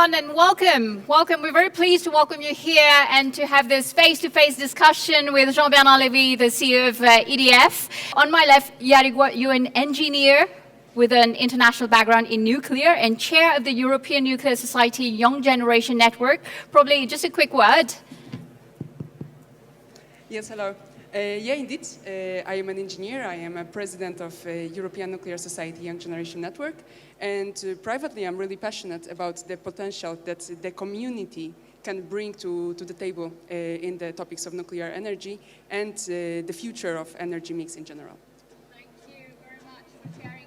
everyone, and welcome. Welcome. We're very pleased to welcome you here and to have this face-to-face discussion with Jean-Bernard Lévy, the CEO of EDF. On my left, Yarigwa, you're an engineer with an international background in nuclear and chair of the European Nuclear Society Young Generation Network. Probably just a quick word. Yes, hello. Indeed. I am an engineer. I am a president of European Nuclear Society Young Generation Network. And privately, I'm really passionate about the potential that the community can bring to the table in the topics of nuclear energy and the future of energy mix in general. Thank you very much for sharing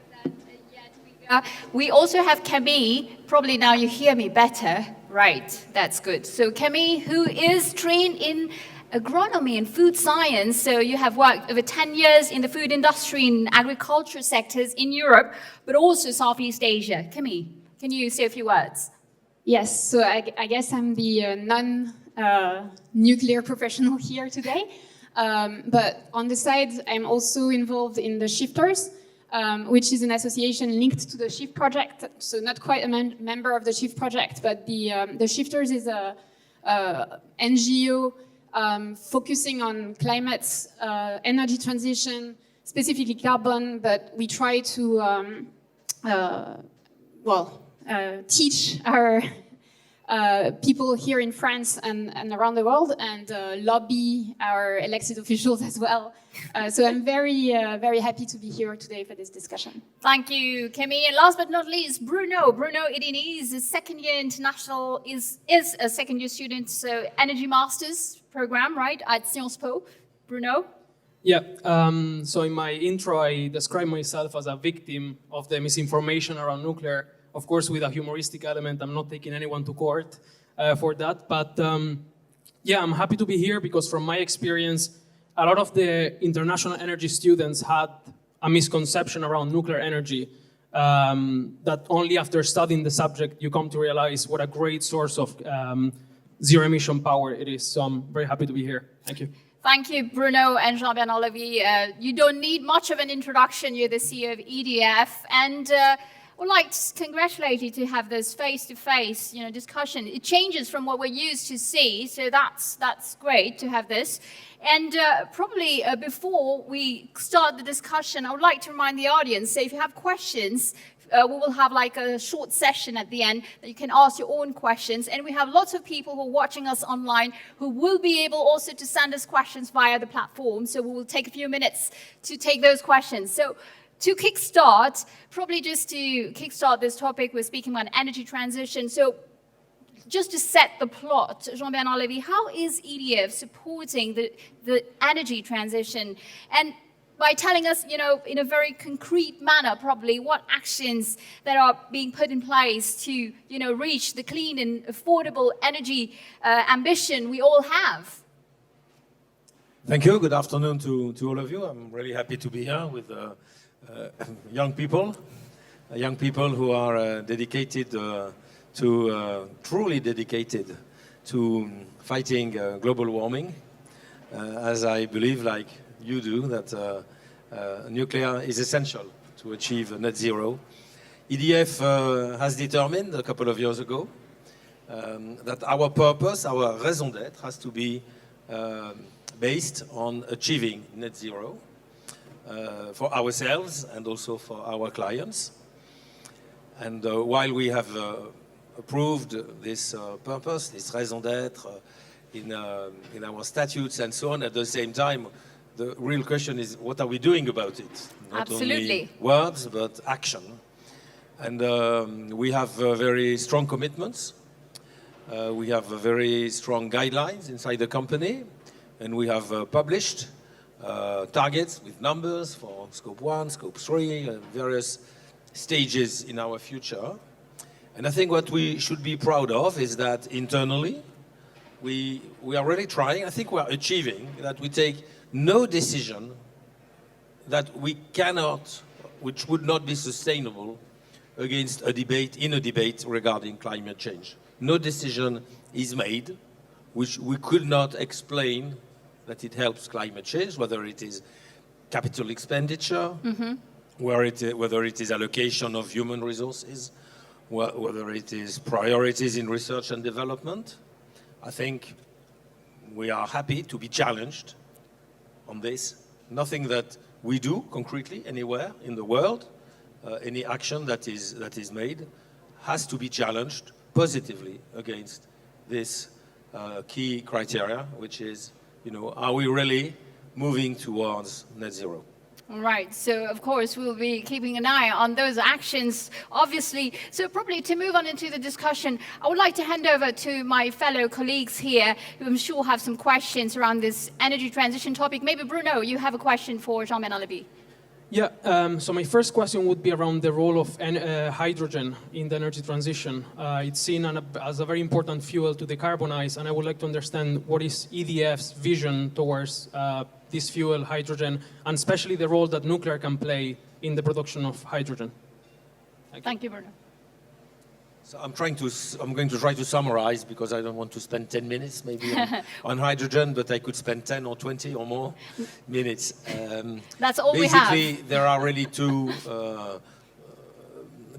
that. We also have Camille. Probably now you hear me better. Right, that's good. So Camille, who is trained in agronomy and food science, so you have worked over 10 years in the food industry and agriculture sectors in Europe, but also Southeast Asia. Camille, can you say a few words? Yes, so I guess I'm the non-nuclear professional here today, but on the side, I'm also involved in the Shifters, which is an association linked to the Shift project, so not quite a member of the Shift project, but the Shifters is a NGO focusing on climate, energy transition, specifically carbon, but we try to teach our people here in France and around the world and lobby our elected officials as well. So I'm very happy to be here today for this discussion. Thank you, Camille. And last but not least, Bruno. Bruno Idini is a second-year international, is a second-year student, so energy masters program, right, at Sciences Po. Bruno? Yeah, so in my intro, I describe myself as a victim of the misinformation around nuclear. Of course, with a humoristic element, I'm not taking anyone to court for that. But yeah, I'm happy to be here because from my experience, a lot of the international energy students had a misconception around nuclear energy that only after studying the subject, you come to realize what a great source of zero emission power it is. So I'm very happy to be here. Thank you. Thank you, Bruno and Jean-Bernard Lévy. You don't need much of an introduction. You're the CEO of EDF. And I would like to congratulate you to have this face-to-face discussion. It changes from what we're used to see. So that's great to have this. And probably before we start the discussion, I would like to remind the audience, so if you have questions, we will have like a short session at the end that you can ask your own questions. And we have lots of people who are watching us online who will be able also to send us questions via the platform. So we will take a few minutes to take those questions. So to kickstart, probably just to kickstart this topic, we're speaking about energy transition. So just to set the plot, Jean-Bernard Lévy, how is EDF supporting the energy transition? And by telling us, in a very concrete manner, probably, what actions that are being put in place to, reach the clean and affordable energy ambition we all have. Thank you. Good afternoon to all of you. I'm really happy to be here with young people who are dedicated truly dedicated to fighting global warming, as I believe, like you do, that nuclear is essential to achieve net zero. EDF has determined a couple of years ago that our purpose, our raison d'être, has to be based on achieving net zero for ourselves and also for our clients. And while we have approved this purpose, this raison d'être in our statutes and so on, at the same time, the real question is, what are we doing about it? Not Absolutely. only words, but action. And we have very strong commitments. We have very strong guidelines inside the company. And we have published targets with numbers for Scope 1, Scope 3, various stages in our future. And I think what we should be proud of is that internally, we are really trying, I think we are achieving, that we take no decision that we cannot, which would not be sustainable against a debate regarding climate change. No decision is made which we could not explain that it helps climate change, whether it is capital expenditure, whether it is allocation of human resources, whether it is priorities in research and development. I think we are happy to be challenged on this. Nothing that we do concretely anywhere in the world, any action that is made, has to be challenged positively against this key criteria, which is, are we really moving towards net zero? Right, so of course we'll be keeping an eye on those actions, obviously. So probably to move on into the discussion, I would like to hand over to my fellow colleagues here, who I'm sure have some questions around this energy transition topic. Maybe Bruno, you have a question for Jean-Ben Alavi. Yeah, so my first question would be around the role of hydrogen in the energy transition. It's seen as a very important fuel to decarbonize, and I would like to understand what is EDF's vision towards this fuel, hydrogen, and especially the role that nuclear can play in the production of hydrogen. Thank you, Bruno. So I'm going to try to summarize, because I don't want to spend 10 minutes maybe on hydrogen, but I could spend 10 or 20 or more minutes. That's all we have. Basically, there are really two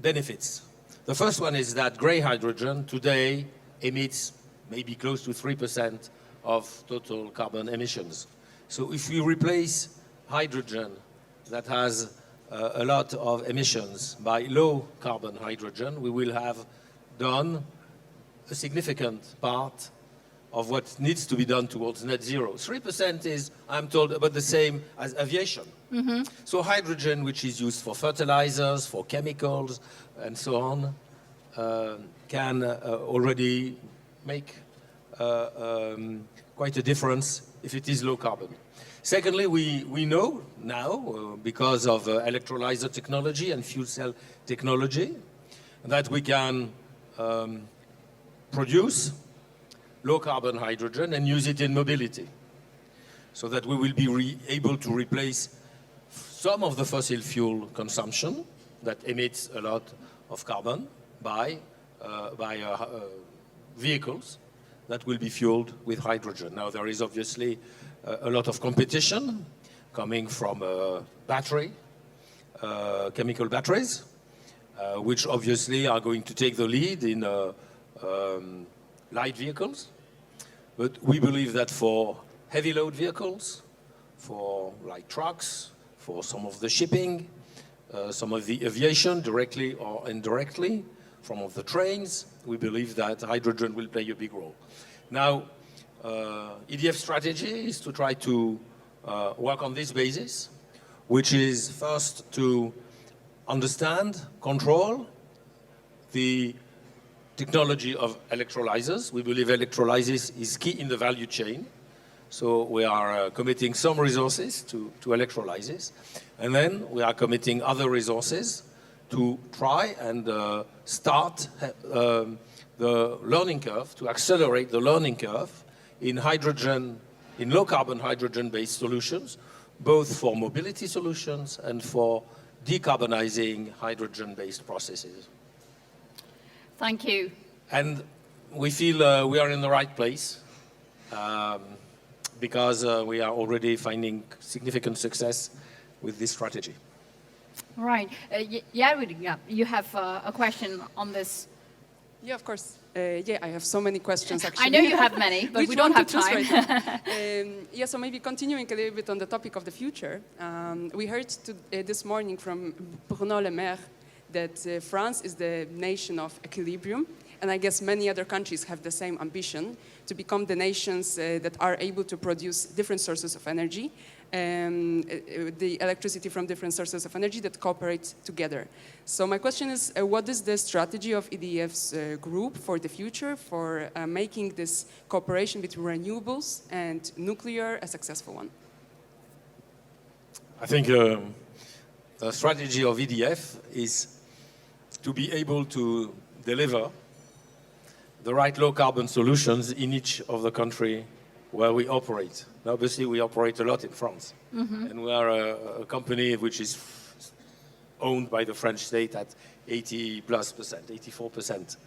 benefits. The first one is that grey hydrogen today emits maybe close to 3% of total carbon emissions. So if we replace hydrogen that has a lot of emissions by low carbon hydrogen, we will have done a significant part of what needs to be done towards net zero. 3% is, I'm told, about the same as aviation. Mm-hmm. So hydrogen, which is used for fertilizers, for chemicals, and so on, can already make quite a difference if it is low carbon. Secondly, we know now, because of electrolyzer technology and fuel cell technology, that we can produce low-carbon hydrogen and use it in mobility, so that we will be able to replace some of the fossil fuel consumption that emits a lot of carbon by vehicles that will be fueled with hydrogen. Now, there is obviously a lot of competition coming from chemical batteries, which obviously are going to take the lead in light vehicles. But we believe that for heavy load vehicles, for light trucks, for some of the shipping, some of the aviation, directly or indirectly, some of the trains, we believe that hydrogen will play a big role. Now, EDF strategy is to try to work on this basis, which is first to understand, control the technology of electrolyzers. We believe electrolysis is key in the value chain. So we are committing some resources to electrolysis. And then we are committing other resources to try and start the learning curve, to accelerate the learning curve in hydrogen, in low-carbon hydrogen-based solutions, both for mobility solutions and for decarbonizing hydrogen-based processes. Thank you. And we feel we are in the right place because we are already finding significant success with this strategy. Right. You have a question on this. Yeah, of course. I have so many questions, actually. I know you have many, but we don't have time. Right so maybe continuing a little bit on the topic of the future. We heard this morning from Bruno Le Maire that France is the nation of equilibrium, and I guess many other countries have the same ambition to become the nations that are able to produce different sources of energy, the electricity from different sources of energy that cooperate together. So my question is, what is the strategy of EDF's group for the future for making this cooperation between renewables and nuclear a successful one? I think the strategy of EDF is to be able to deliver the right low-carbon solutions in each of the country where we operate. Now, obviously, we operate a lot in France, and we are a company which is owned by the French state at 80+%, 84%.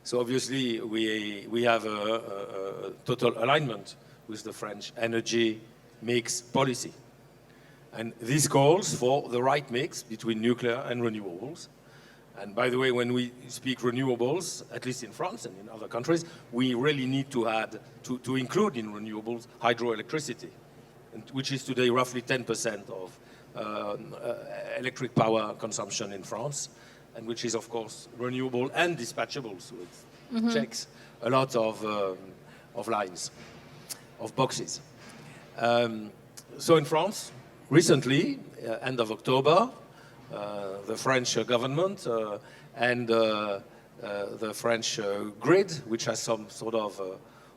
So obviously, we have a total alignment with the French energy mix policy. And this calls for the right mix between nuclear and renewables. And by the way, when we speak renewables, at least in France and in other countries, we really need to add, to include in renewables hydroelectricity, which is today roughly 10% of electric power consumption in France, and which is, of course, renewable and dispatchable, so it checks a lot of lines, of boxes. So in France, recently, end of October, the French government and the French grid, which has some sort of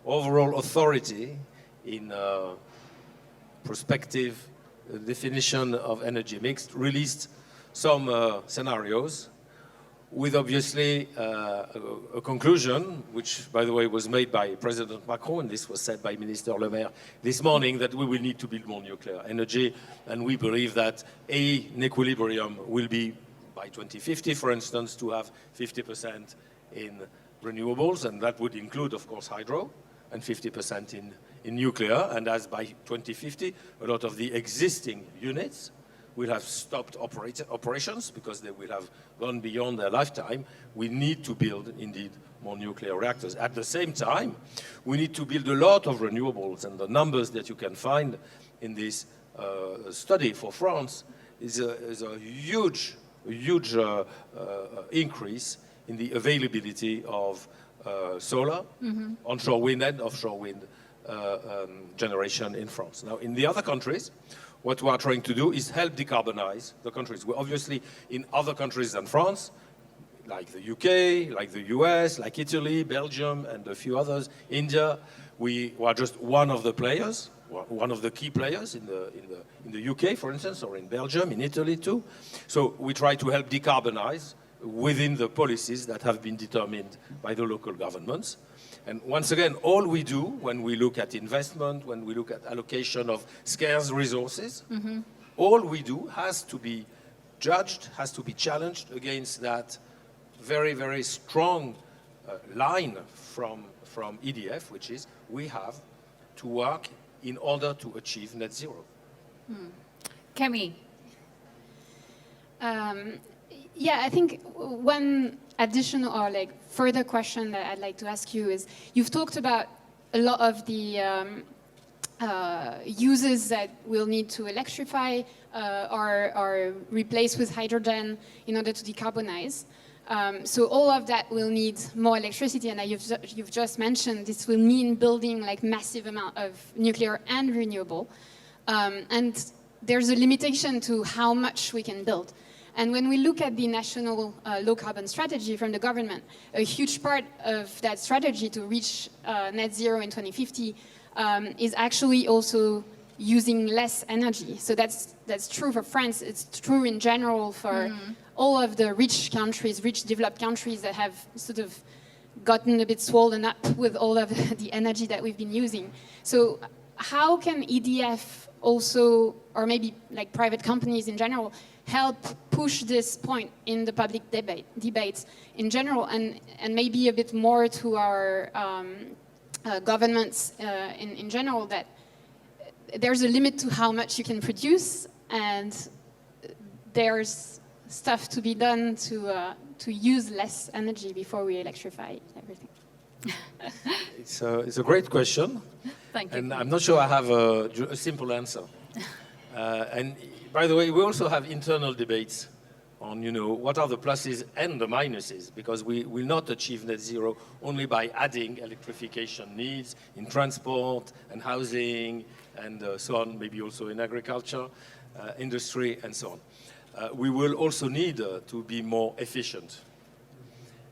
overall authority in prospective definition of energy mix, released some scenarios with obviously a conclusion, which, by the way, was made by President Macron, and this was said by Minister Le Maire this morning, that we will need to build more nuclear energy, and we believe that an equilibrium will be, by 2050, for instance, to have 50% in renewables, and that would include, of course, hydro, and 50% in nuclear, and as by 2050, a lot of the existing units will have stopped operations because they will have gone beyond their lifetime. We need to build, indeed, more nuclear reactors. At the same time, we need to build a lot of renewables, and the numbers that you can find in this study for France is a huge increase in the availability of solar, onshore wind and offshore wind generation in France. Now, in the other countries, what we are trying to do is help decarbonize the countries. We're obviously in other countries than France, like the UK, like the US, like Italy, Belgium, and a few others, India. We are just one of the players, one of the key players in the UK, for instance, or in Belgium, in Italy too. So we try to help decarbonize within the policies that have been determined by the local governments. And once again, all we do when we look at investment, when we look at allocation of scarce resources, all we do has to be judged, has to be challenged against that very, very strong line from EDF, which is we have to work in order to achieve net zero. Kemi. Yeah, I think one additional or like further question that I'd like to ask you is, you've talked about a lot of the uses that we'll need to electrify or replace with hydrogen in order to decarbonize. So all of that will need more electricity, and you've just mentioned this will mean building like massive amount of nuclear and renewable. And there's a limitation to how much we can build. And when we look at the national low-carbon strategy from the government, a huge part of that strategy to reach net zero in 2050 is actually also using less energy. So that's true for France. It's true in general for all of the rich countries, rich developed countries that have sort of gotten a bit swollen up with all of the energy that we've been using. So how can EDF also, or maybe like private companies in general, help push this point in the public debates in general, and maybe a bit more to our governments in general, that there's a limit to how much you can produce, and there's stuff to be done to use less energy before we electrify everything. It's a great question. Thank you. And I'm not sure I have a simple answer. And by the way, we also have internal debates on, what are the pluses and the minuses, because we will not achieve net zero only by adding electrification needs in transport and housing and so on, maybe also in agriculture, industry, and so on. We will also need to be more efficient.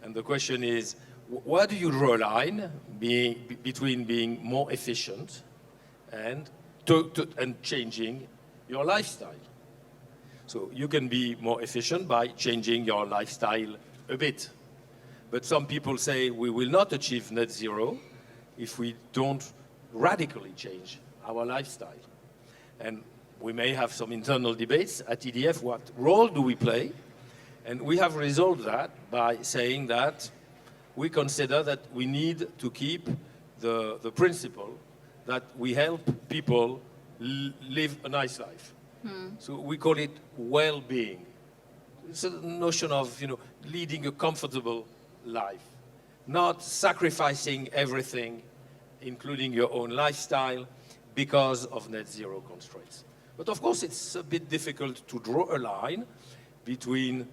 And the question is, where do you draw a line between being more efficient and changing your lifestyle? So you can be more efficient by changing your lifestyle a bit. But some people say we will not achieve net zero if we don't radically change our lifestyle. And we may have some internal debates at EDF, what role do we play? And we have resolved that by saying that we consider that we need to keep the principle that we help people live a nice life. So we call it well-being. it's a notion of, leading a comfortable life, not sacrificing everything, including your own lifestyle, because of net zero constraints. But of course, it's a bit difficult to draw a line between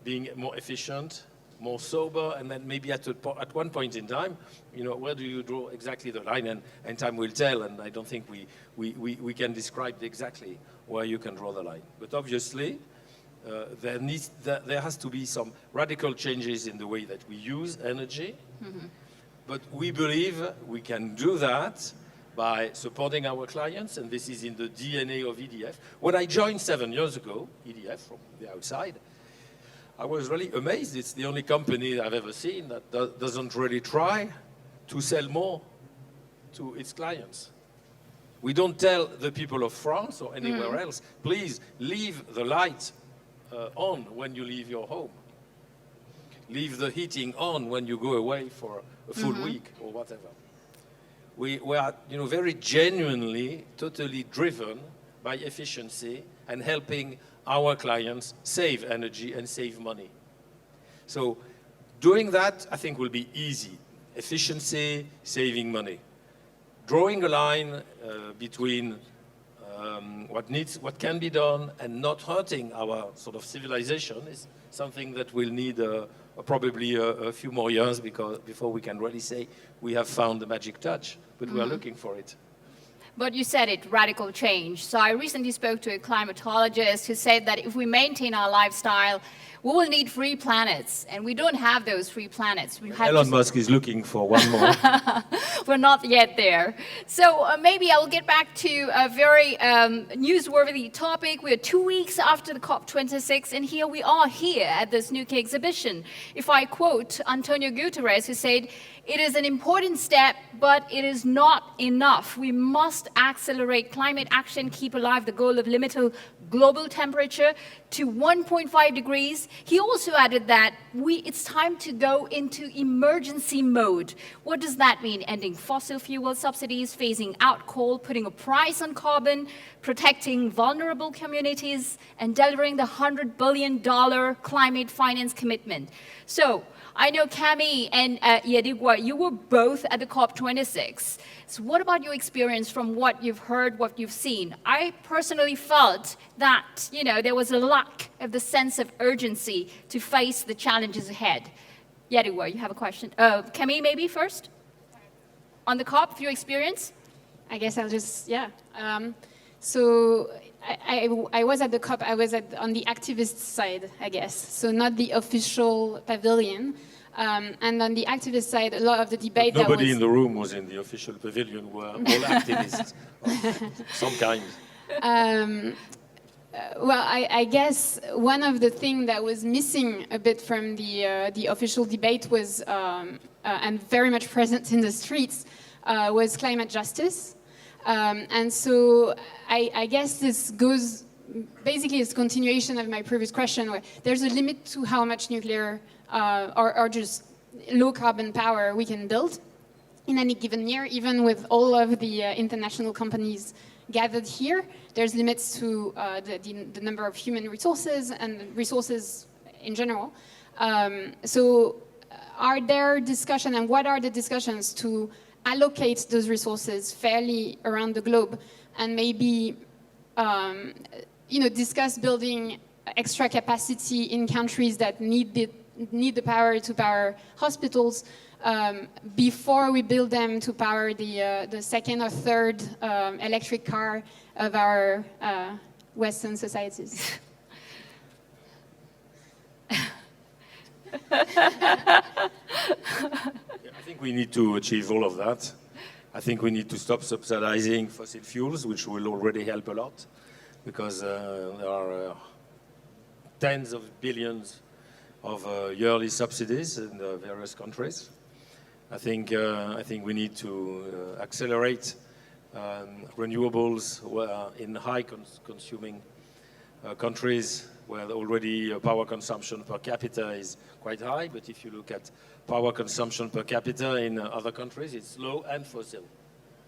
being more efficient, more sober, and then maybe at one point in time, where do you draw exactly the line? And time will tell, and I don't think we can describe exactly where you can draw the line. But obviously, there has to be some radical changes in the way that we use energy. Mm-hmm. But we believe we can do that by supporting our clients, and this is in the DNA of EDF. When I joined 7 years ago, EDF from the outside, I was really amazed. It's the only company I've ever seen that doesn't really try to sell more to its clients. We don't tell the people of France or anywhere else, please leave the light on when you leave your home. Leave the heating on when you go away for a full week or whatever. We are, very genuinely, totally driven by efficiency and helping our clients save energy and save money. So doing that, I think, will be easy. Efficiency, saving money. Drawing a line between what can be done and not hurting our sort of civilization is something that will need probably a few more years before we can really say we have found the magic touch, but we are looking for it. But you said it, radical change. So I recently spoke to a climatologist who said that if we maintain our lifestyle, we will need 3 planets, and we don't have those 3 planets. Elon Musk is looking for one more. We're not yet there. So maybe I'll get back to a very newsworthy topic. We're 2 weeks after the COP26, and here we are at this nuclear exhibition. If I quote Antonio Guterres, who said, "It is an important step, but it is not enough. We must accelerate climate action, keep alive the goal of limiting global temperature to 1.5 degrees. He also added that it's time to go into emergency mode. What does that mean? Ending fossil fuel subsidies, phasing out coal, putting a price on carbon, protecting vulnerable communities, and delivering the $100 billion climate finance commitment. So I know Camille and Yedigwa, you were both at the COP26. So what about your experience from what you've heard, what you've seen? I personally felt that, there was a lack of the sense of urgency to face the challenges ahead. Yedigwa, you have a question? Camille, maybe first? On the COP, your experience? I guess I'll just, So I was at the COP, I was on the activist side, I guess, so not the official pavilion. And on the activist side, a lot of the debate Nobody in the room was in the official pavilion, were all activists of some kind. Well, I guess one of the things that was missing a bit from the official debate was, and very much present in the streets, was climate justice. And so I guess this goes, basically it's a continuation of my previous question, where there's a limit to how much nuclear or just low carbon power we can build in any given year, even with all of the international companies gathered here. There's limits to the number of human resources and resources in general. So are there discussions, and what are the discussions to allocate those resources fairly around the globe, and maybe discuss building extra capacity in countries that need the power to power hospitals before we build them to power the second or third electric car of our Western societies. I think we need to achieve all of that. I think we need to stop subsidizing fossil fuels, which will already help a lot, because there are tens of billions of yearly subsidies in the various countries. I think we need to accelerate renewables in high consuming countries where already power consumption per capita is quite high, but if you look at power consumption per capita in other countries, it's low and fossil.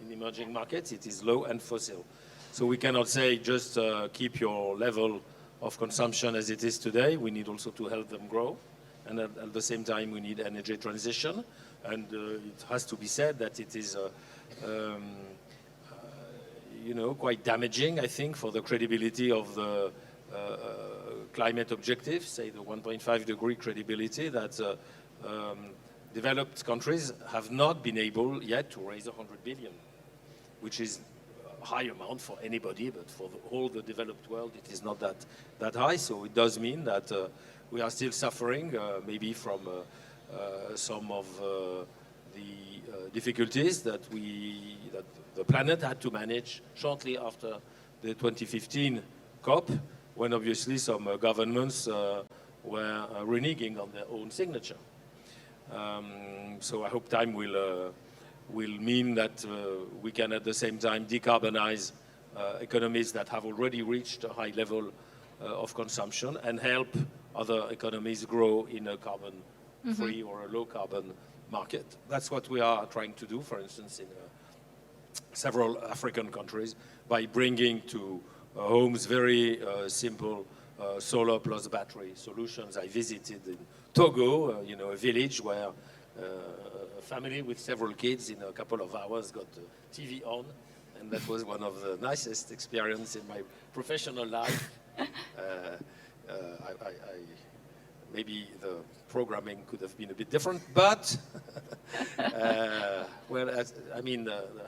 In emerging markets, it is low and fossil. So we cannot say just keep your level of consumption as it is today. We need also to help them grow. And at the same time, we need energy transition. And it has to be said that it is, quite damaging, I think, for the credibility of the climate objectives, say the 1.5 degree credibility, that developed countries have not been able yet to raise 100 billion, which is a high amount for anybody, but for the whole the developed world, it is not that high. So it does mean that we are still suffering, maybe from some of the difficulties that the planet had to manage shortly after the 2015 COP, when obviously some governments were reneging on their own signature. So I hope time will mean that we can at the same time decarbonize economies that have already reached a high level of consumption and help other economies grow in a carbon-free or a low-carbon market. That's what we are trying to do, for instance, in several African countries, by bringing to homes very simple solar plus battery solutions. I visited in Togo, a village where a family with several kids in a couple of hours got the TV on, and that was one of the nicest experiences in my professional life. Maybe the programming could have been a bit different, but the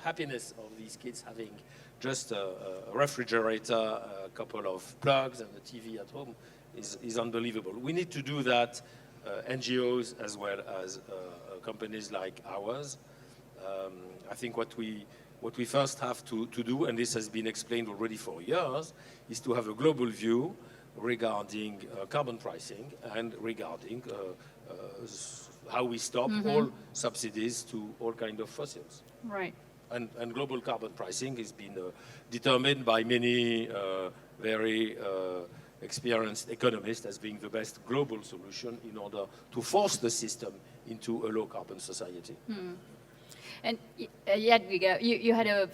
happiness of these kids having just a refrigerator, a couple of plugs, and a TV at home is unbelievable. We need to do that, NGOs as well as companies like ours. I think what we first have to do, and this has been explained already for years, is to have a global view regarding carbon pricing and regarding how we stop all subsidies to all kinds of fossils. Right. And global carbon pricing has been determined by many very experienced economists as being the best global solution in order to force the system into a low-carbon society. And Jadwiga, you had a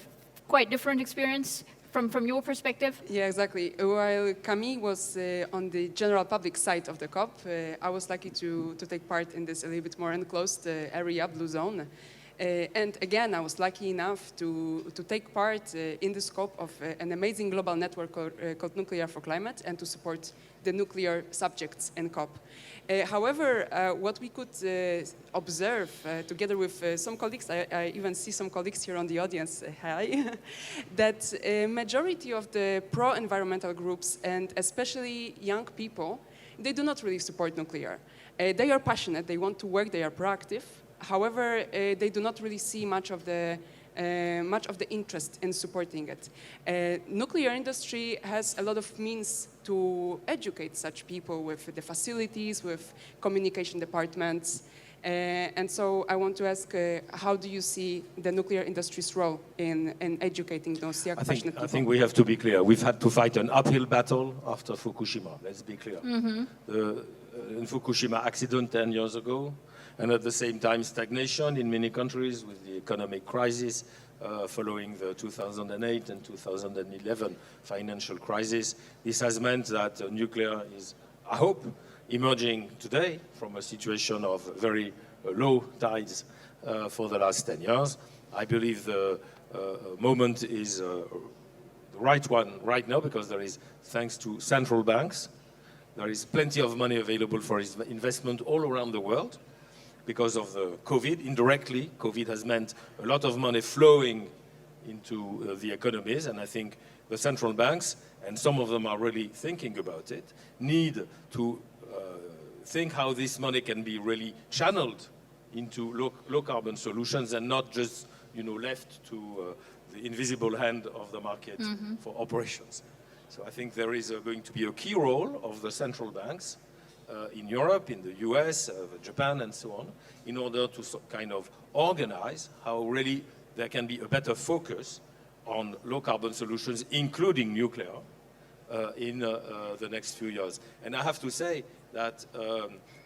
quite different experience from your perspective? Yeah, exactly. While Camille was on the general public side of the COP, I was lucky to take part in this a little bit more enclosed area, Blue Zone. And again, I was lucky enough to take part in the scope of an amazing global network called Nuclear for Climate, and to support the nuclear subjects in COP. However, what we could observe together with some colleagues, I even see some colleagues here on the audience, hi, that a majority of the pro-environmental groups, and especially young people, they do not really support nuclear. They are passionate, they want to work, they are proactive. However, they do not really see much of the interest in supporting it. Nuclear industry has a lot of means to educate such people with the facilities, with communication departments. And so I want to ask, how do you see the nuclear industry's role in educating those young passionate people? I think we have to be clear. We've had to fight an uphill battle after Fukushima, let's be clear. In Fukushima accident 10 years ago, and at the same time stagnation in many countries with the economic crisis following the 2008 and 2011 financial crisis. This has meant that nuclear is, I hope, emerging today from a situation of very low tides for the last 10 years. I believe the moment is the right one right now, because there is, thanks to central banks, there is plenty of money available for investment all around the world. Because of the COVID, indirectly, COVID has meant a lot of money flowing into the economies, and I think the central banks, and some of them are really thinking about it, need to think how this money can be really channeled into low-carbon solutions and not just, left to the invisible hand of the market for operations. So I think there is going to be a key role of the central banks in Europe, in the US, Japan, and so on, in order to kind of organize how really there can be a better focus on low-carbon solutions, including nuclear, in the next few years. And I have to say that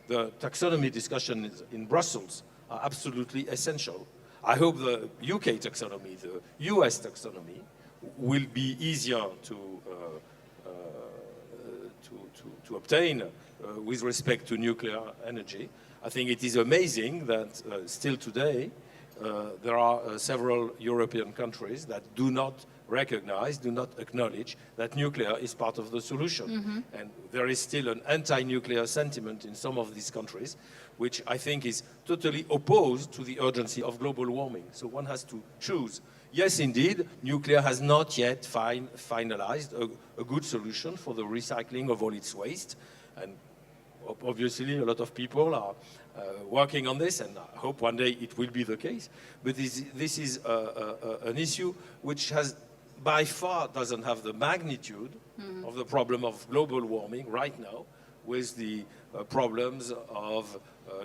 the taxonomy discussions in Brussels are absolutely essential. I hope the UK taxonomy, the US taxonomy, will be easier to obtain with respect to nuclear energy. I think it is amazing that still today there are several European countries that do not recognize, do not acknowledge that nuclear is part of the solution. Mm-hmm. And there is still an anti-nuclear sentiment in some of these countries, which I think is totally opposed to the urgency of global warming. So one has to choose. Yes, indeed, nuclear has not yet finalized a good solution for the recycling of all its waste. And obviously, a lot of people are working on this, and I hope one day it will be the case. But this is an issue which has, by far, doesn't have the magnitude of the problem of global warming right now, with the problems of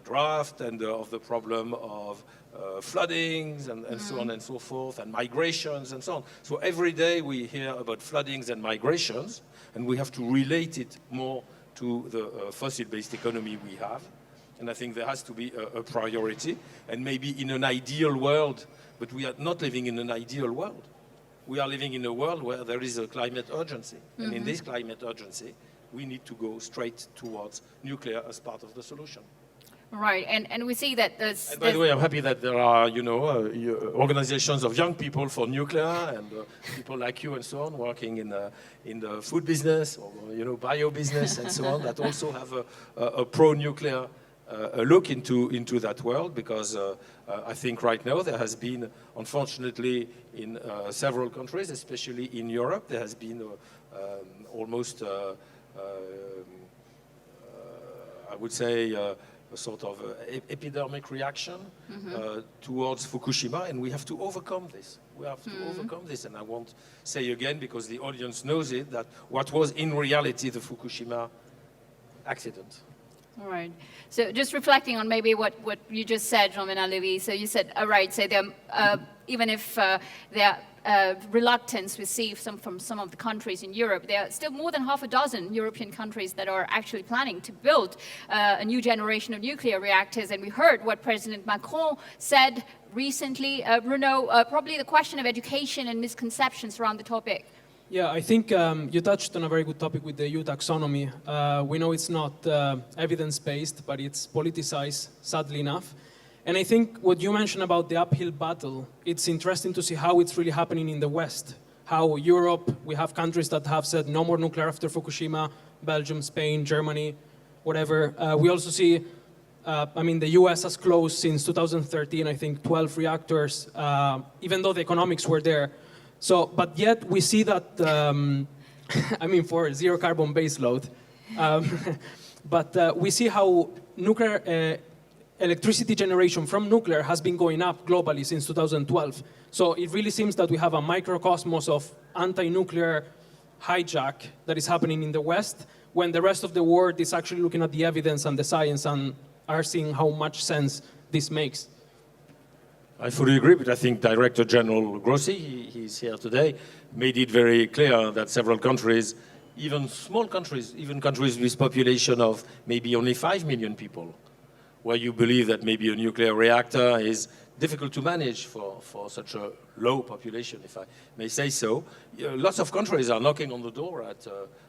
drought and of the problem of floodings and so on and so forth, and migrations and so on. So every day we hear about floodings and migrations, and we have to relate it more to the fossil-based economy we have. And I think there has to be a priority. And maybe in an ideal world, but we are not living in an ideal world. We are living in a world where there is a climate urgency. Mm-hmm. And in this climate urgency, we need to go straight towards nuclear as part of the solution. Right, and we see that there's... And by the way, I'm happy that there are, organizations of young people for nuclear and people like you and so on working in the food business or, bio business and so on that also have a pro-nuclear look into that world, because I think right now there has been, unfortunately, in several countries, especially in Europe, there has been almost, I would say, a sort of epidemic reaction towards Fukushima, and we have to overcome this. We have to overcome this, and I won't say again, because the audience knows it, that what was in reality the Fukushima accident. All right. So just reflecting on maybe what you just said, Jean-Bernard Lévy. So you said, right, so even if there are reluctance we see from some of the countries in Europe, there are still more than half a dozen European countries that are actually planning to build a new generation of nuclear reactors. And we heard what President Macron said recently. Bruno, probably the question of education and misconceptions around the topic. Yeah, I think you touched on a very good topic with the EU taxonomy. We know it's not evidence-based, but it's politicized, sadly enough. And I think what you mentioned about the uphill battle, it's interesting to see how it's really happening in the West. How Europe, we have countries that have said no more nuclear after Fukushima, Belgium, Spain, Germany, whatever. We also see, the US has closed since 2013, I think, 12 reactors, even though the economics were there. So, but yet we see that, for zero carbon baseload, but we see how nuclear electricity generation from nuclear has been going up globally since 2012. So it really seems that we have a microcosmos of anti-nuclear hijack that is happening in the West, when the rest of the world is actually looking at the evidence and the science and are seeing how much sense this makes. I fully agree, but I think Director General Grossi, he's here today, made it very clear that several countries, even small countries, even countries with population of maybe only 5 million people, where you believe that maybe a nuclear reactor is difficult to manage for such a low population, if I may say so. Lots of countries are knocking on the door at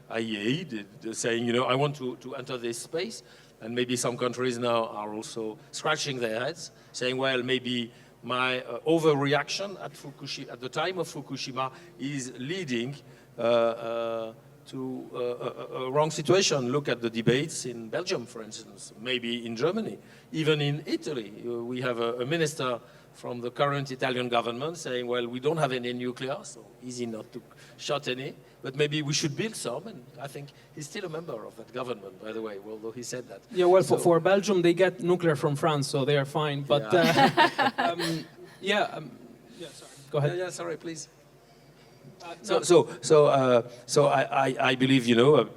IAEA, they're saying, I want to enter this space. And maybe some countries now are also scratching their heads, saying, well, maybe my overreaction at the time of Fukushima is leading to a wrong situation. Look at the debates in Belgium, for instance, maybe in Germany, even in Italy. We have a minister from the current Italian government saying, well, we don't have any nuclear, so easy not to shut any, but maybe we should build some. And I think he's still a member of that government, by the way, although he said that. Yeah, well, for Belgium, they get nuclear from France, so they are fine. But sorry. Go ahead. Yeah, sorry, please. So I believe,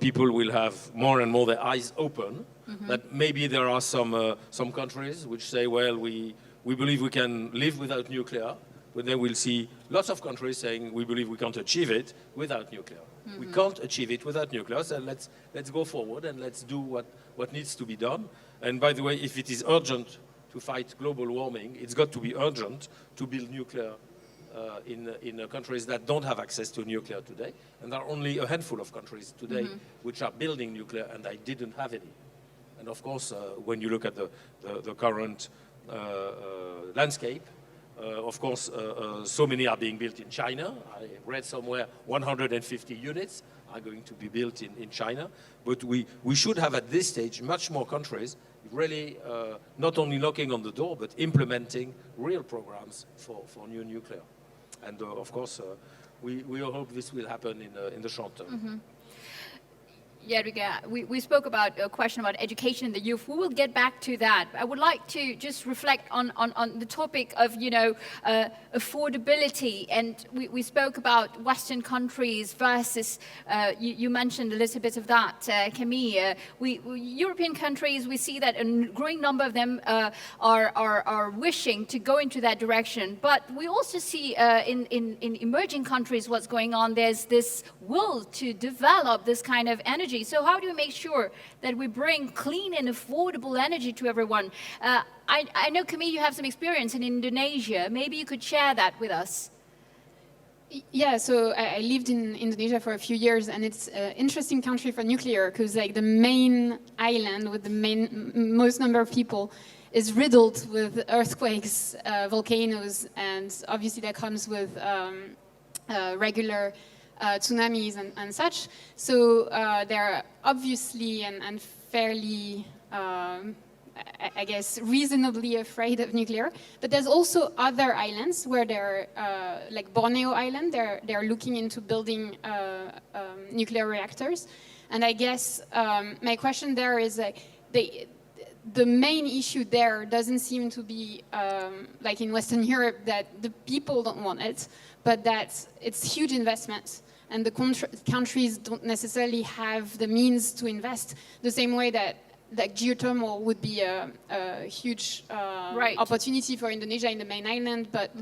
people will have more and more their eyes open, that maybe there are some countries which say, well, we believe we can live without nuclear, but then we'll see lots of countries saying we believe we can't achieve it without nuclear. We can't achieve it without nuclear, so let's go forward and let's do what needs to be done. And by the way, if it is urgent to fight global warming, it's got to be urgent to build nuclear in countries that don't have access to nuclear today. And there are only a handful of countries today which are building nuclear, and they didn't have any. And of course, when you look at the current landscape, of course, so many are being built in China. I read somewhere 150 units are going to be built in China. But we should have at this stage much more countries really not only knocking on the door, but implementing real programs for new nuclear. And of course, we all hope this will happen in the short term. Yeah, we spoke about a question about education in the youth. We will get back to that. I would like to just reflect on the topic of, affordability. And we spoke about Western countries versus, you mentioned a little bit of that, Camille. European countries, we see that a growing number of them are wishing to go into that direction. But we also see in emerging countries what's going on. There's this will to develop this kind of energy. So how do we make sure that we bring clean and affordable energy to everyone? I know, Camille, you have some experience in Indonesia. Maybe you could share that with us. Yeah, so I lived in Indonesia for a few years, and it's an interesting country for nuclear because, like, the main island with the most number of people is riddled with earthquakes, volcanoes, and obviously that comes with regular tsunamis and such. So they're obviously and fairly, I guess, reasonably afraid of nuclear. But there's also other islands where they're, like Borneo Island, they're looking into building nuclear reactors. And I guess my question there is the main issue there doesn't seem to be, like in Western Europe, that the people don't want it, but that it's huge investment. And the countries don't necessarily have the means to invest the same way that geothermal would be a huge opportunity for Indonesia in the main island, but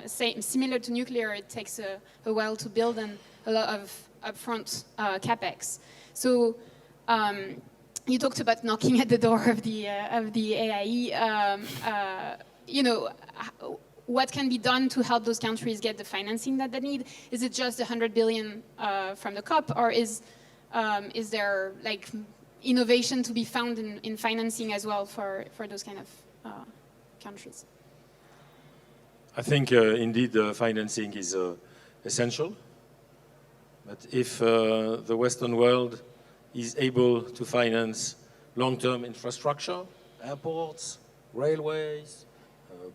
similar to nuclear, it takes a while to build and a lot of upfront capex. So you talked about knocking at the door of the AIE. What can be done to help those countries get the financing that they need? Is it just 100 billion from the COP, or is there like innovation to be found in financing as well for those kind of countries? I think indeed financing is essential. But if the Western world is able to finance long-term infrastructure, airports, railways,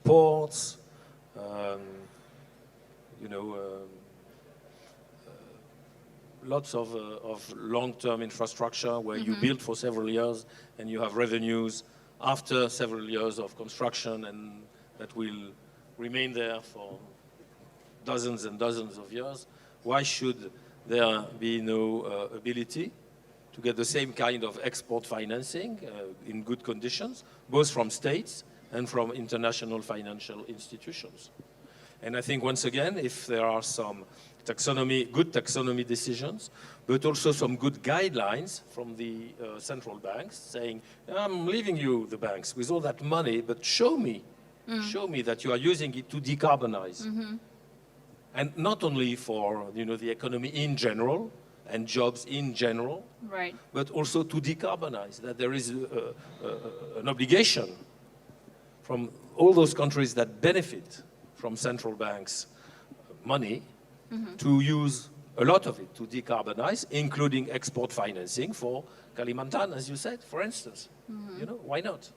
ports, lots of long-term infrastructure where you build for several years and you have revenues after several years of construction, and that will remain there for dozens and dozens of years. Why should there be no ability to get the same kind of export financing in good conditions, both from states and from international financial institutions? And I think, once again, if there are some good taxonomy decisions, but also some good guidelines from the central banks saying, I'm leaving you, the banks, with all that money, but show me that you are using it to decarbonize. And not only for the economy in general and jobs in general, but also to decarbonize, that there is an obligation from all those countries that benefit from central banks' money to use a lot of it to decarbonize, including export financing for Kalimantan, as you said, for instance. Why not?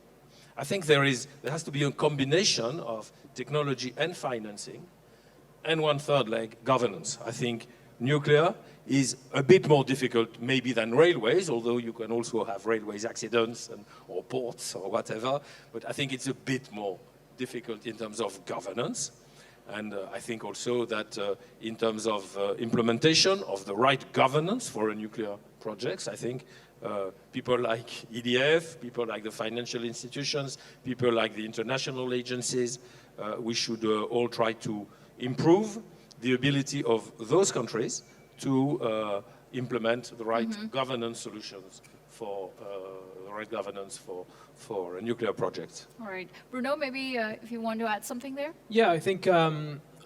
I think there has to be a combination of technology and financing, and one third, like governance. I think nuclear is a bit more difficult maybe than railways, although you can also have railways accidents or ports or whatever, but I think it's a bit more difficult in terms of governance. And I think also that in terms of implementation of the right governance for nuclear projects, I think people like EDF, people like the financial institutions, people like the international agencies, we should all try to improve the ability of those countries to implement the right governance solutions for for nuclear projects. All right. Bruno, maybe if you want to add something there? Yeah, I think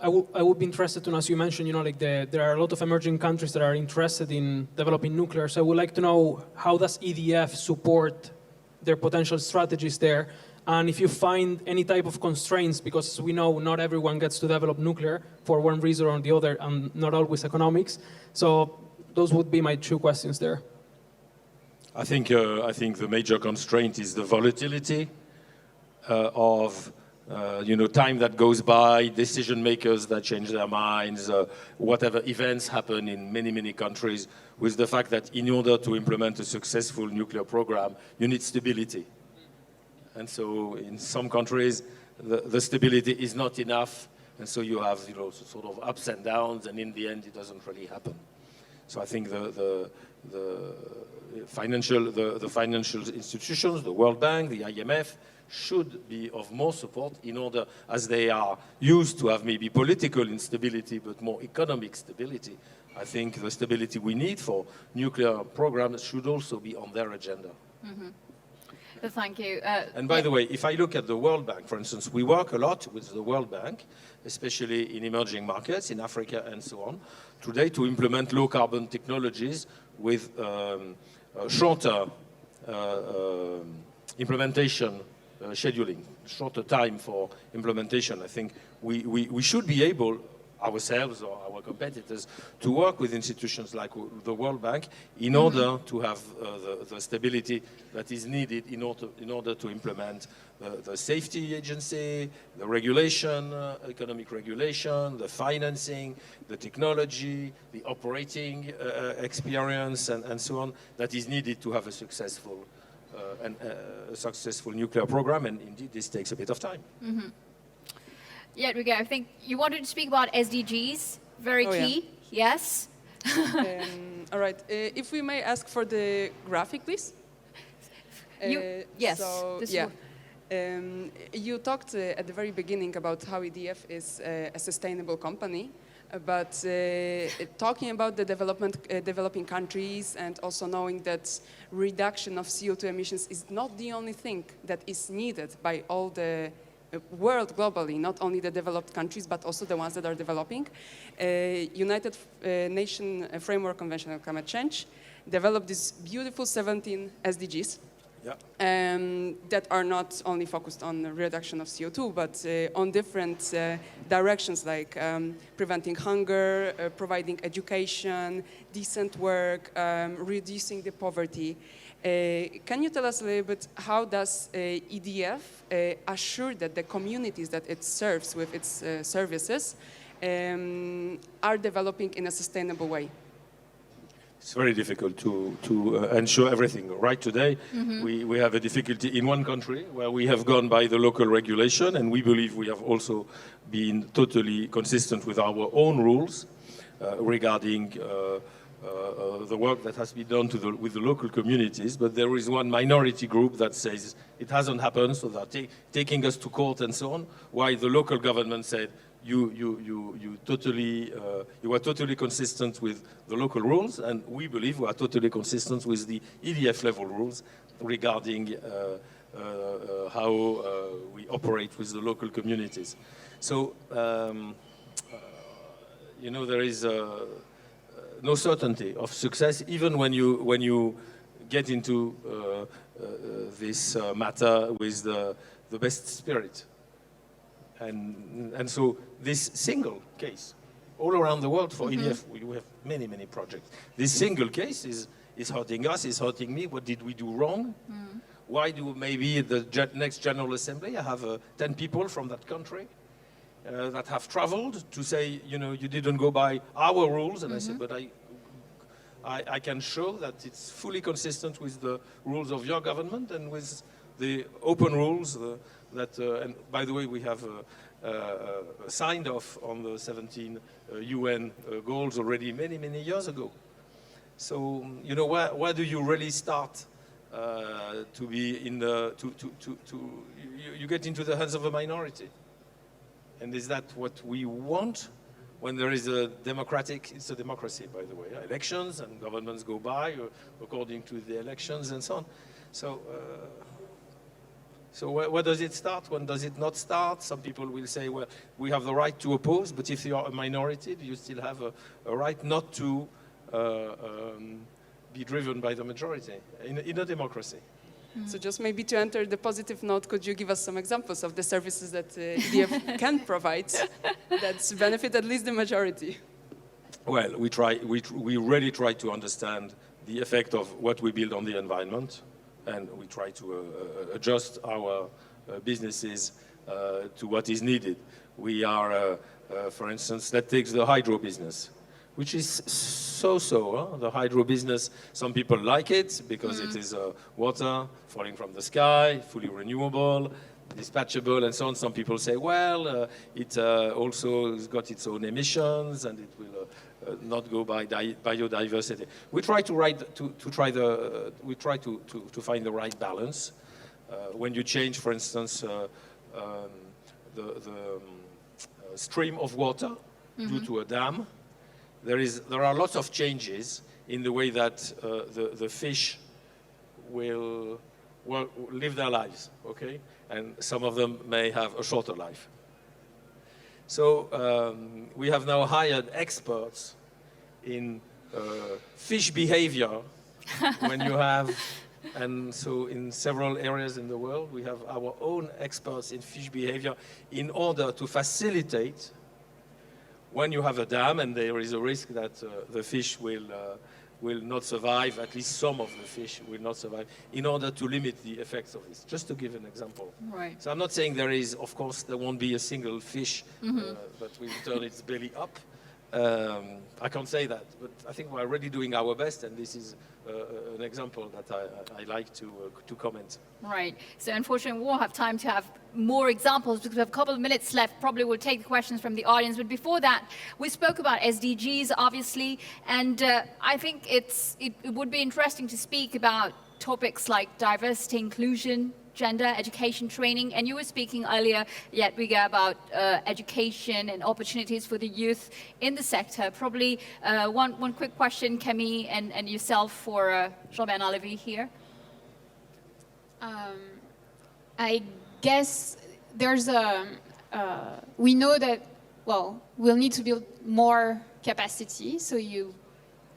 I would be interested to know, as you mentioned, like there are a lot of emerging countries that are interested in developing nuclear. So I would like to know, how does EDF support their potential strategies there? And if you find any type of constraints, because we know not everyone gets to develop nuclear for one reason or the other, and not always economics. So those would be my 2 questions there. I think the major constraint is the volatility of time that goes by, decision makers that change their minds, whatever events happen in many, many countries, with the fact that in order to implement a successful nuclear program, you need stability. And so in some countries, the stability is not enough, and so you have sort of ups and downs, and in the end, it doesn't really happen. So I think the financial institutions, the World Bank, the IMF, should be of more support in order, as they are used to have maybe political instability, but more economic stability. I think the stability we need for nuclear programs should also be on their agenda. Mm-hmm. Thank you. And by the way, if I look at the World Bank, for instance, we work a lot with the World Bank, especially in emerging markets, in Africa and so on, today to implement low-carbon technologies with shorter implementation scheduling, shorter time for implementation. I think we should be able, ourselves or our competitors, to work with institutions like the World Bank in order to have the stability that is needed in order to implement the safety agency, the regulation, economic regulation, the financing, the technology, the operating experience, and so on, that is needed to have a successful nuclear program, and indeed this takes a bit of time. Mm-hmm. Yeah, we go. I think you wanted to speak about SDGs, very key. Yeah. Yes. All right. If we may ask for the graphic, please. Yes. So, yeah. You talked at the very beginning about how EDF is a sustainable company, but talking about the developing countries, and also knowing that reduction of CO2 emissions is not the only thing that is needed by all the world globally, not only the developed countries, but also the ones that are developing. United Nations Framework Convention on Climate Change developed these beautiful 17 SDGs. That are not only focused on the reduction of CO2, but on different directions, like preventing hunger, providing education, decent work, reducing the poverty. Can you tell us a little bit, how does EDF assure that the communities that it serves with its services are developing in a sustainable way? It's very difficult to ensure everything. Right today, we have a difficulty in one country where we have gone by the local regulation, and we believe we have also been totally consistent with our own rules regarding the work that has been done with the local communities. But there is one minority group that says it hasn't happened, so they're taking us to court and so on, while the local government said, you are totally consistent with the local rules, and we believe we are totally consistent with the EDF level rules regarding how we operate with the local communities. So, there is no certainty of success, even when you get into this matter with the best spirit. And so this single case, all around the world for EDF, we have many, many projects. This single case is hurting us, is hurting me. What did we do wrong? Why do maybe at the next General Assembly I have 10 people from that country that have traveled to say, you didn't go by our rules? And I said, but I can show that it's fully consistent with the rules of your government and with the open rules and by the way, we have signed off on the 17 UN goals already many, many years ago. So, where do you really start to be in you get into the hands of a minority? And is that what we want? When there is it's a democracy, by the way, elections, and governments go by according to the elections and so on. So So where does it start? When does it not start? Some people will say, well, we have the right to oppose, but if you are a minority, you still have a right not to be driven by the majority in a democracy. So just maybe to enter the positive note, could you give us some examples of the services that EDF can provide that benefit at least the majority? Well, we really try to understand the effect of what we build on the environment, and we try to adjust our businesses to what is needed. We are, for instance, let's take the hydro business, which is so-so. The hydro business, some people like it because it is water falling from the sky, fully renewable, dispatchable, and so on. Some people say, well, it also has got its own emissions and it will not go by biodiversity. We try to find the right balance. When you change, for instance, the stream of water due to a dam, there are lots of changes in the way that the fish will live their lives, okay? And some of them may have a shorter life. So we have now hired experts in fish behavior when you have, and so in several areas in the world, we have our own experts in fish behavior in order to facilitate when you have a dam and there is a risk that the fish will not survive, at least some of the fish will not survive, in order to limit the effects of this. Just to give an example. Right. So I'm not saying of course, there won't be a single fish that will turn its belly up. I can't say that, but I think we're already doing our best, and this is an example that I like to comment. Right. So unfortunately, we won't have time to have more examples because we have a couple of minutes left. Probably we'll take the questions from the audience. But before that, we spoke about SDGs, obviously, and I think it would be interesting to speak about topics like diversity, inclusion, gender, education, training. And you were speaking earlier, Jadwiga, about education and opportunities for the youth in the sector. Probably one quick question, Camille, and yourself for Jean-Bernard Olivier here. I guess there's we know that, well, we'll need to build more capacity, so you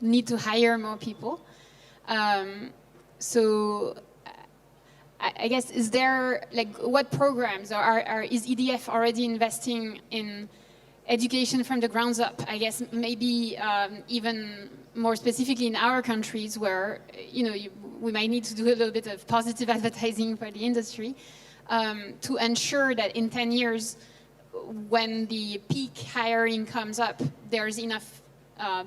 need to hire more people. So I guess, is there, like, what programs is EDF already investing in education from the grounds up? I guess maybe even more specifically in our countries where, we might need to do a little bit of positive advertising for the industry to ensure that in 10 years, when the peak hiring comes up, there's enough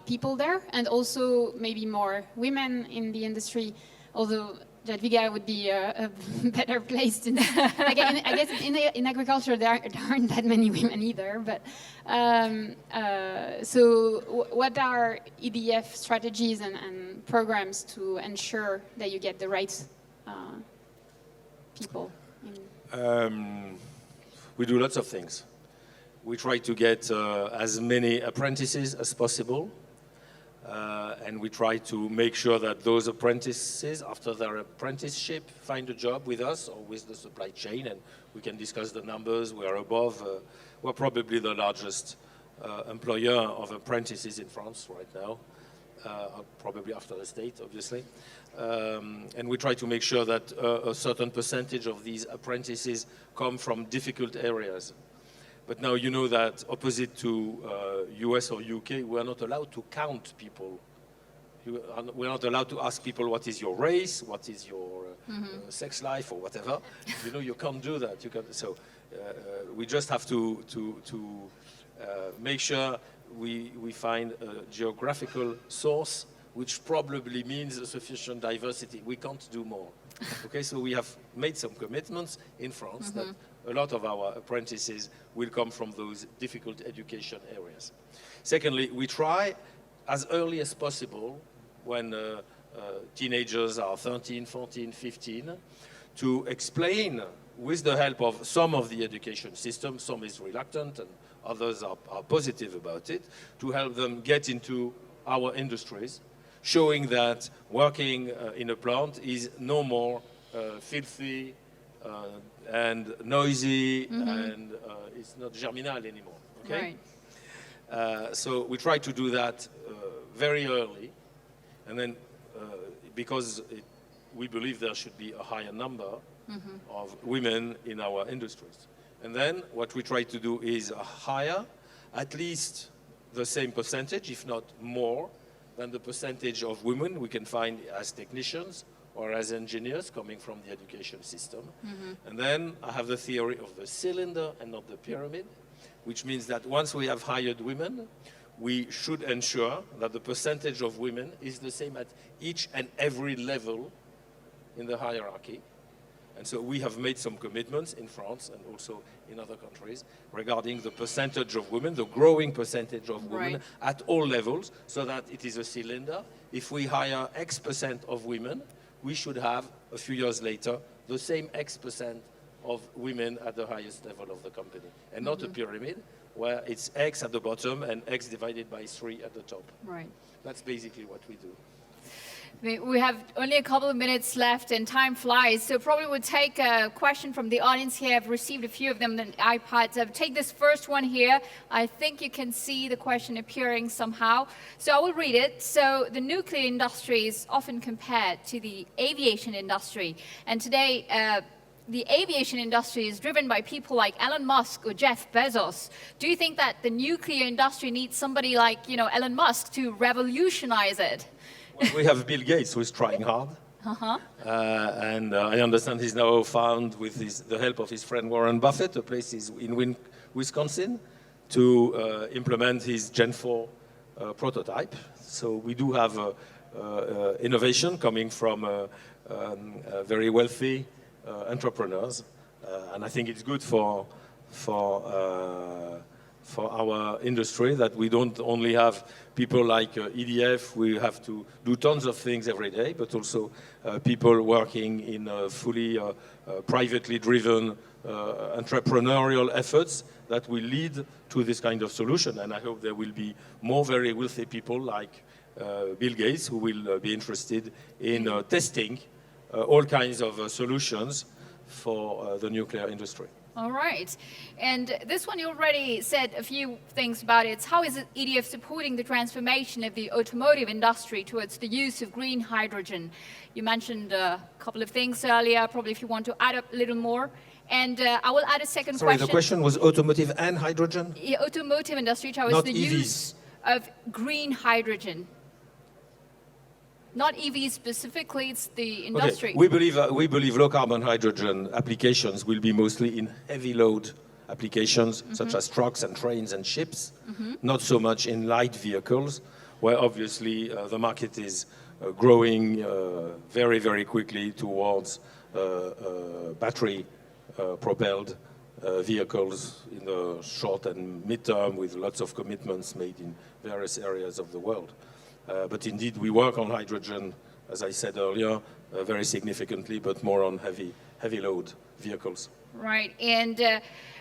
people there, and also maybe more women in the industry, although Jadwiga would be a better place to. I guess in agriculture there aren't that many women either. But so, what are EDF strategies and programs to ensure that you get the right people? We do lots of things. We try to get as many apprentices as possible. And we try to make sure that those apprentices, after their apprenticeship, find a job with us or with the supply chain, and we can discuss the numbers. We are above, we're probably the largest employer of apprentices in France right now, probably after the state, obviously. And we try to make sure that a certain percentage of these apprentices come from difficult areas. But now you know that opposite to US or UK, we are not allowed to count people. We're not allowed to ask people what is your race, what is your sex life, or whatever. You can't do that. So we just have to make sure we find a geographical source, which probably means a sufficient diversity. We can't do more. Okay, so we have made some commitments in France that a lot of our apprentices will come from those difficult education areas. Secondly, we try as early as possible when teenagers are 13, 14, 15 to explain with the help of some of the education system, some is reluctant and others are positive about it, to help them get into our industries, showing that working in a plant is no more filthy, and noisy, and it's not germinal anymore. Okay. Right. So we try to do that very early, and then because we believe there should be a higher number of women in our industries. And then what we try to do is hire at least the same percentage, if not more, than the percentage of women we can find as technicians or as engineers coming from the education system. And then I have the theory of the cylinder and not the pyramid, which means that once we have hired women, we should ensure that the percentage of women is the same at each and every level in the hierarchy. And so we have made some commitments in France and also in other countries regarding the percentage of women, the growing percentage of women at all levels, so that it is a cylinder. If we hire X% of women, we should have, a few years later, the same X% of women at the highest level of the company, and not a pyramid where it's X at the bottom and X divided by 3 at the top. Right. That's basically what we do. We have only a couple of minutes left and time flies, so probably we'll take a question from the audience here. I've received a few of them on iPads. I'll take this first one here. I think you can see the question appearing somehow. So I will read it. So the nuclear industry is often compared to the aviation industry. And today, the aviation industry is driven by people like Elon Musk or Jeff Bezos. Do you think that the nuclear industry needs somebody like, Elon Musk to revolutionize it? We have Bill Gates, who is trying hard. And I understand he's now found, with the help of his friend Warren Buffett, a place in Wisconsin to implement his Gen 4 prototype. So we do have innovation coming from very wealthy entrepreneurs. And I think it's good for our industry that we don't only have people like EDF, we have to do tons of things every day, but also people working in fully privately driven entrepreneurial efforts that will lead to this kind of solution. And I hope there will be more very wealthy people like Bill Gates who will be interested in testing all kinds of solutions for the nuclear industry. All right. And this one, you already said a few things about it. How is EDF supporting the transformation of the automotive industry towards the use of green hydrogen? You mentioned a couple of things earlier, probably if you want to add up a little more. And I will add a second question. Sorry, the question was automotive and hydrogen? The automotive industry, how is the use of green hydrogen? Not EVs specifically, it's the industry. Okay. We believe low carbon hydrogen applications will be mostly in heavy load applications, such as trucks and trains and ships, not so much in light vehicles, where obviously the market is growing very, very quickly towards battery propelled vehicles in the short and mid-term, with lots of commitments made in various areas of the world. But indeed, we work on hydrogen, as I said earlier, very significantly, but more on heavy load vehicles. Right, and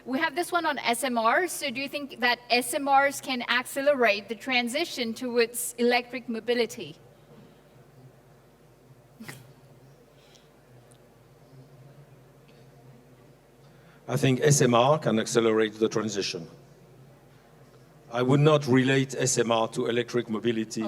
we have this one on SMRs. So do you think that SMRs can accelerate the transition towards electric mobility? I think SMR can accelerate the transition. I would not relate SMR to electric mobility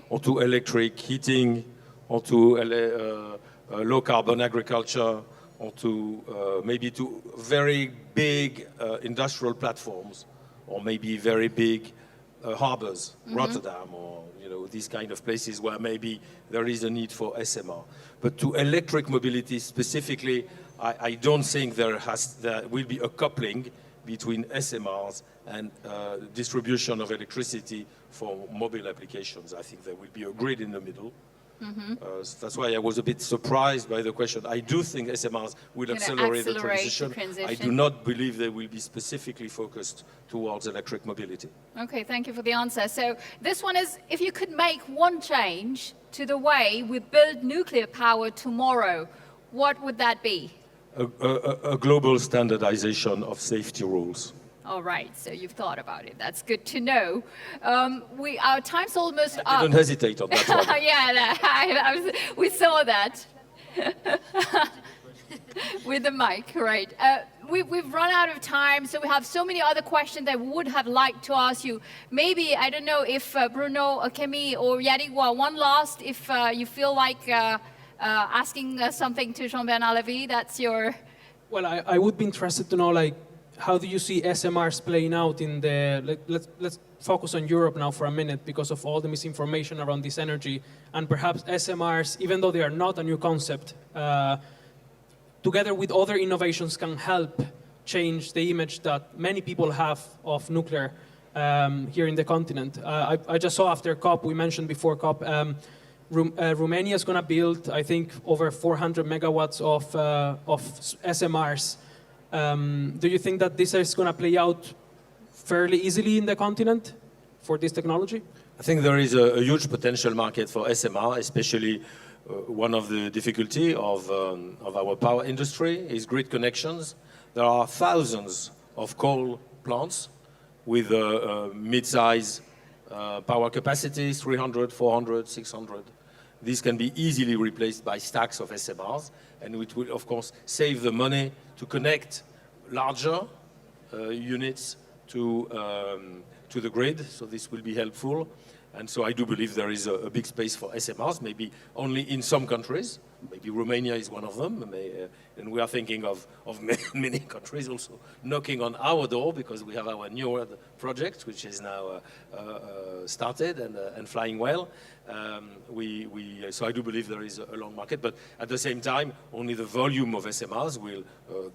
or to electric heating or to low carbon agriculture or to maybe to very big industrial platforms or maybe very big harbors, Rotterdam or these kind of places where maybe there is a need for SMR. But to electric mobility specifically, I don't think there will be a coupling between SMRs and distribution of electricity for mobile applications. I think there will be a grid in the middle. That's why I was a bit surprised by the question. I do think SMRs will accelerate the transition. I do not believe they will be specifically focused towards electric mobility. Okay, thank you for the answer. So this one is, if you could make one change to the way we build nuclear power tomorrow, what would that be? A global standardization of safety rules. All right, so you've thought about it. That's good to know. Our time's almost up. Don't hesitate on that one. Yeah, we saw that. With the mic, right. We've run out of time, so we have so many other questions I would have liked to ask you. Maybe, I don't know if Bruno, Camille, or Yarigua, one last, if you feel like asking something to Jean-Bernard Lévy, that's your... Well, I would be interested to know, like, how do you see SMRs playing out in the... Let's focus on Europe now for a minute because of all the misinformation around this energy. And perhaps SMRs, even though they are not a new concept, together with other innovations can help change the image that many people have of nuclear here in the continent. I just saw after COP, we mentioned before COP, Romania is going to build, I think, over 400 megawatts of SMRs. Do you think that this is going to play out fairly easily in the continent for this technology? I think there is a huge potential market for SMR, especially one of the difficulty of our power industry is grid connections. There are thousands of coal plants with mid-size power capacities, 300, 400, 600. These can be easily replaced by stacks of SMRs, and it will, of course, save the money to connect larger units to the grid, so this will be helpful. And so I do believe there is a big space for SMRs, maybe only in some countries. Maybe Romania is one of them, and we are thinking of many countries also knocking on our door because we have our new project, which is now started and flying well. So I do believe there is a long market, but at the same time, only the volume of SMRs will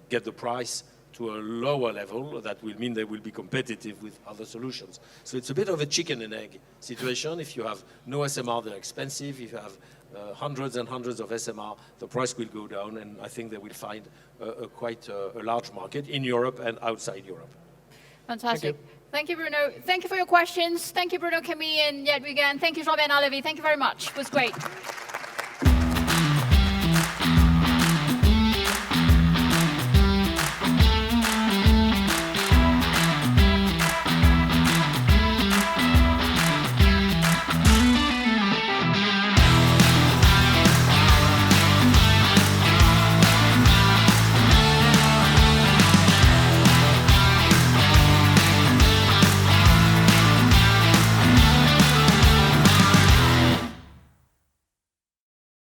get the price to a lower level that will mean they will be competitive with other solutions. So it's a bit of a chicken and egg situation. If you have no SMR, they're expensive. If you have hundreds and hundreds of SMR, the price will go down, and I think they will find quite a large market in Europe and outside Europe. Fantastic. Thank you, Bruno. Thank you for your questions. Thank you, Bruno, Camille, and Jadwiga. Thank you, Jean-Bernard Lévy. Thank you very much. It was great.